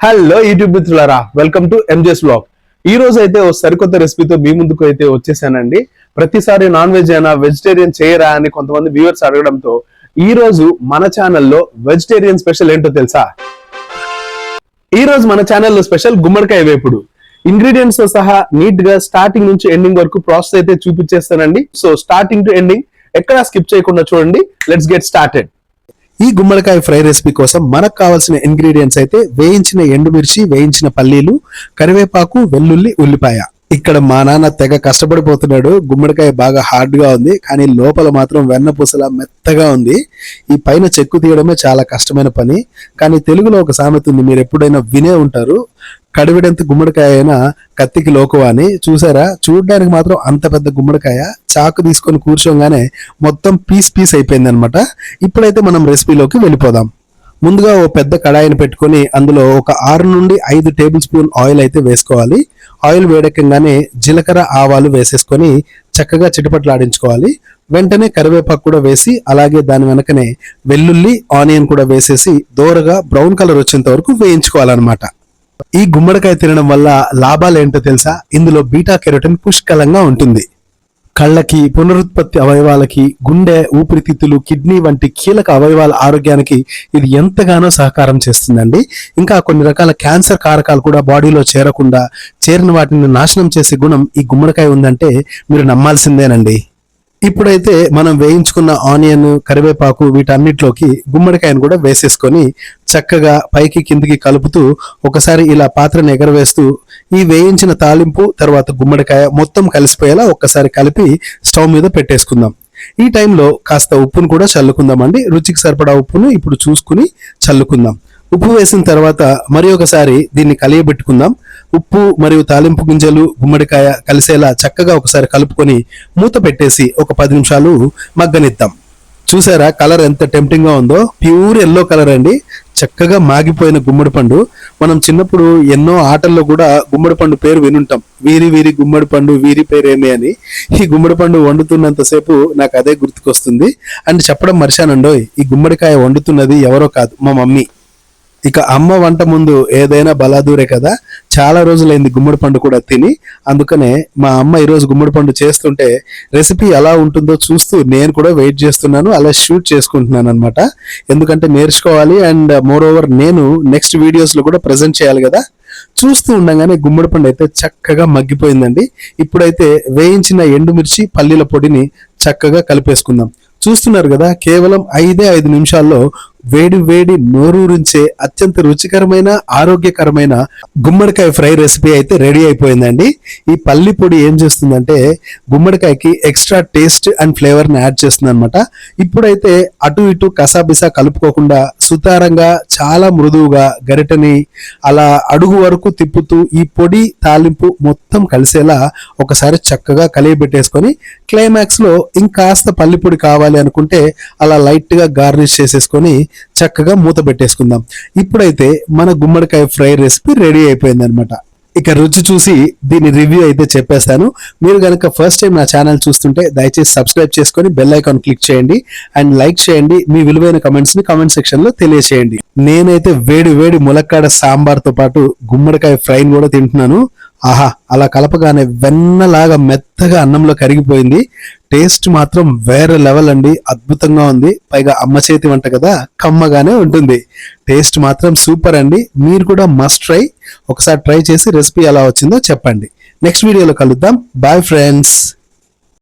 Hello YouTube మిత్రులారా, welcome to ఎంజెస్ blog. ఈ రోజు అయితే ఓ సరికొత్త రెసిపీతో మీ ముందుకు అయితే వచ్చేసానండి. ప్రతిసారి నాన్ వెజ్ అయినా వెజిటేరియన్ చేయరా అని కొంతమంది వ్యూవర్స్ అడగడంతో ఈ రోజు మన ఛానల్లో వెజిటేరియన్ స్పెషల్ ఏంటో తెలుసా? ఈ రోజు మన ఛానల్లో స్పెషల్ గుమ్మడికాయ వేపుడు. ఇంగ్రీడియంట్స్ తో సహా నీట్ గా స్టార్టింగ్ నుంచి ఎండింగ్ వరకు ప్రాసెస్ అయితే చూపించేస్తానండి. సో స్టార్టింగ్ టు ఎండింగ్ ఎక్కడా స్కిప్ చేయకుండా చూడండి. Let's get started. ఈ గుమ్మడికాయ ఫ్రై రెసిపీ కోసం మనకు కావాల్సిన ఇంగ్రీడియంట్స్ అయితే వేయించిన ఎండుమిర్చి, వేయించిన పల్లీలు, కరివేపాకు, వెల్లుల్లి, ఉల్లిపాయ. ఇక్కడ మా నాన్న తెగ కష్టపడిపోతున్నాడు. గుమ్మడికాయ బాగా హార్డ్ గా ఉంది, కానీ లోపల మాత్రం వెన్నపూసలా మెత్తగా ఉంది. ఈ పైన చెక్కు తీయడమే చాలా కష్టమైన పని. కానీ తెలుగులో ఒక సామెత ఉంది, మీరు ఎప్పుడైనా వినే ఉంటారు, కడివిడంత గుమ్మడికాయ అయినా కత్తికి లోకువా అని. చూసారా, చూడడానికి మాత్రం అంత పెద్ద గుమ్మడికాయ చాకు తీసుకొని కూర్చోగానే మొత్తం పీస్ అయిపోయింది అనమాట. ఇప్పుడైతే మనం రెసిపీలోకి వెళ్ళిపోదాం. ముందుగా ఓ పెద్ద కడాయిని పెట్టుకొని అందులో ఒక 6 నుండి 5 టేబుల్ స్పూన్ ఆయిల్ అయితే వేసుకోవాలి. ఆయిల్ వేడెక్కగానే జీలకర్ర, ఆవాలు వేసేసుకొని చక్కగా చిటపట్లాడించుకోవాలి. వెంటనే కరివేపాకు కూడా వేసి, అలాగే దాని వెనకనే వెల్లుల్లి, ఆనియన్ కూడా వేసేసి దోరగా బ్రౌన్ కలర్ వచ్చేంత వరకు వేయించుకోవాలన్నమాట. ఈ గుమ్మడికాయ తినడం వల్ల లాభాలు ఏంటో తెలుసా? ఇందులో బీటా కెరోటిన్ పుష్కలంగా ఉంటుంది. కళ్ళకి, పునరుత్పత్తి అవయవాలకి, గుండె, ఊపిరితిత్తులు, కిడ్నీ వంటి కీలక అవయవాల ఆరోగ్యానికి ఇది ఎంతగానో సహకారం చేస్తుందండి. ఇంకా కొన్ని రకాల క్యాన్సర్ కారకాలు కూడా బాడీలో చేరిన వాటిని నాశనం చేసే గుణం ఈ గుమ్మడికాయ ఉందంటే మీరు నమ్మాల్సిందేనండి. ఇప్పుడైతే మనం వేయించుకున్న ఆనియన్, కరివేపాకు వీటన్నిటిలోకి గుమ్మడికాయను కూడా వేసేసుకొని చక్కగా పైకి కిందికి కలుపుతూ ఒకసారి ఇలా పాత్రను ఎగరవేస్తూ ఈ వేయించిన తాలింపు తర్వాత గుమ్మడికాయ మొత్తం కలిసిపోయేలా ఒక్కసారి కలిపి స్టవ్ మీద పెట్టేసుకుందాం. ఈ టైంలో కాస్త ఉప్పును కూడా చల్లుకుందామండి. రుచికి సరిపడా ఉప్పును ఇప్పుడు చూసుకుని చల్లుకుందాం. ఉప్పు వేసిన తర్వాత మరి ఒకసారి దీన్ని కలియబెట్టుకుందాం. ఉప్పు మరియు తాలింపు గింజలు, గుమ్మడికాయ కలిసేలా చక్కగా ఒకసారి కలుపుకొని మూత పెట్టేసి ఒక 10 నిమిషాలు మగ్గనిద్దాం. చూసారా కలర్ ఎంత టెంప్టింగ్ గా ఉందో? ప్యూర్ ఎల్లో కలర్ అండి. చక్కగా మాగిపోయిన గుమ్మడి పండు. మనం చిన్నప్పుడు ఎన్నో ఆటల్లో కూడా గుమ్మడి పండు పేరు వినుంటాం. వీరి గుమ్మడి పండు, వీరి పేరేమి అని. ఈ గుమ్మడి పండు వండుతున్నంతసేపు నాకు అదే గుర్తుకొస్తుంది. అండ్ చెప్పడం మర్చానండోయ్, ఈ గుమ్మడికాయ వండుతున్నది ఎవరో కాదు, మా మమ్మీ. ఇక అమ్మ వంట ముందు ఏదైనా బలాదూరే కదా. చాలా రోజులైంది గుమ్మడి పండు కూడా తిని. అందుకనే మా అమ్మ ఈరోజు గుమ్మడి పండు చేస్తుంటే రెసిపీ ఎలా ఉంటుందో చూస్తూ నేను కూడా వెయిట్ చేస్తున్నాను, అలా షూట్ చేసుకుంటున్నాను అనమాట. ఎందుకంటే నేర్చుకోవాలి, అండ్ మోర్ ఓవర్ నేను నెక్స్ట్ వీడియోస్ లో కూడా ప్రజెంట్ చేయాలి కదా. చూస్తూ ఉండగానే గుమ్మడి పండు అయితే చక్కగా మగ్గిపోయిందండి. ఇప్పుడైతే వేయించిన ఎండుమిర్చి, పల్లీల పొడిని చక్కగా కలిపేసుకుందాం. చూస్తున్నారు కదా, కేవలం 5 నిమిషాల్లో వేడి నోరూరించే అత్యంత రుచికరమైన, ఆరోగ్యకరమైన గుమ్మడికాయ ఫ్రై రెసిపీ అయితే రెడీ అయిపోయిందండి. ఈ పల్లి పొడి ఏం చేస్తుందంటే గుమ్మడికాయకి ఎక్స్ట్రా టేస్ట్ అండ్ ఫ్లేవర్ ని యాడ్ చేస్తుంది అనమాట. ఇప్పుడైతే అటు ఇటు కసాబిసా కలుపుకోకుండా సుతారంగా చాలా మృదువుగా గరిటని అలా అడుగు వరకు తిప్పుతూ ఈ పొడి, తాలింపు మొత్తం కలిసేలా ఒకసారి చక్కగా కలియబెట్టేసుకొని క్లైమాక్స్ లో ఇంకాస్త పల్లి పొడి కావాలి అనుకుంటే అలా లైట్ గా గార్నిష్ చేసేసుకొని చక్కగా మూత పెట్టేసుకుందాం. ఇప్పుడైతే మన గుమ్మడికాయ ఫ్రై రెసిపీ రెడీ అయిపోయింది అనమాట. ఇక రుచి చూసి దీని రివ్యూ అయితే చెప్పేస్తాను. మీరు కనుక ఫస్ట్ టైం నా ఛానల్ చూస్తుంటే దయచేసి సబ్స్క్రైబ్ చేసుకొని బెల్ ఐకాన్ క్లిక్ చేయండి అండ్ లైక్ చేయండి. మీ విలువైన కమెంట్స్ ని కమెంట్ సెక్షన్ లో తెలియచేయండి. నేనైతే వేడి ములక్కాడ సాంబార్ తో పాటు గుమ్మడికాయ ఫ్రైని కూడా తింటున్నాను. ఆహా, అలా కలపగానే వెన్నలాగా మెత్తగా అన్నంలో కరిగిపోయింది. టేస్ట్ మాత్రం వేరే లెవెల్ అండి, అద్భుతంగా ఉంది. పైగా అమ్మ చేతి వంట కదా, కమ్మగానే ఉంటుంది. టేస్ట్ మాత్రం సూపర్ అండి. మీరు కూడా మస్ట్ ట్రై. ఒకసారి ట్రై చేసి రెసిపీ ఎలా వచ్చిందో చెప్పండి. నెక్స్ట్ వీడియోలో కలుద్దాం. Bye friends.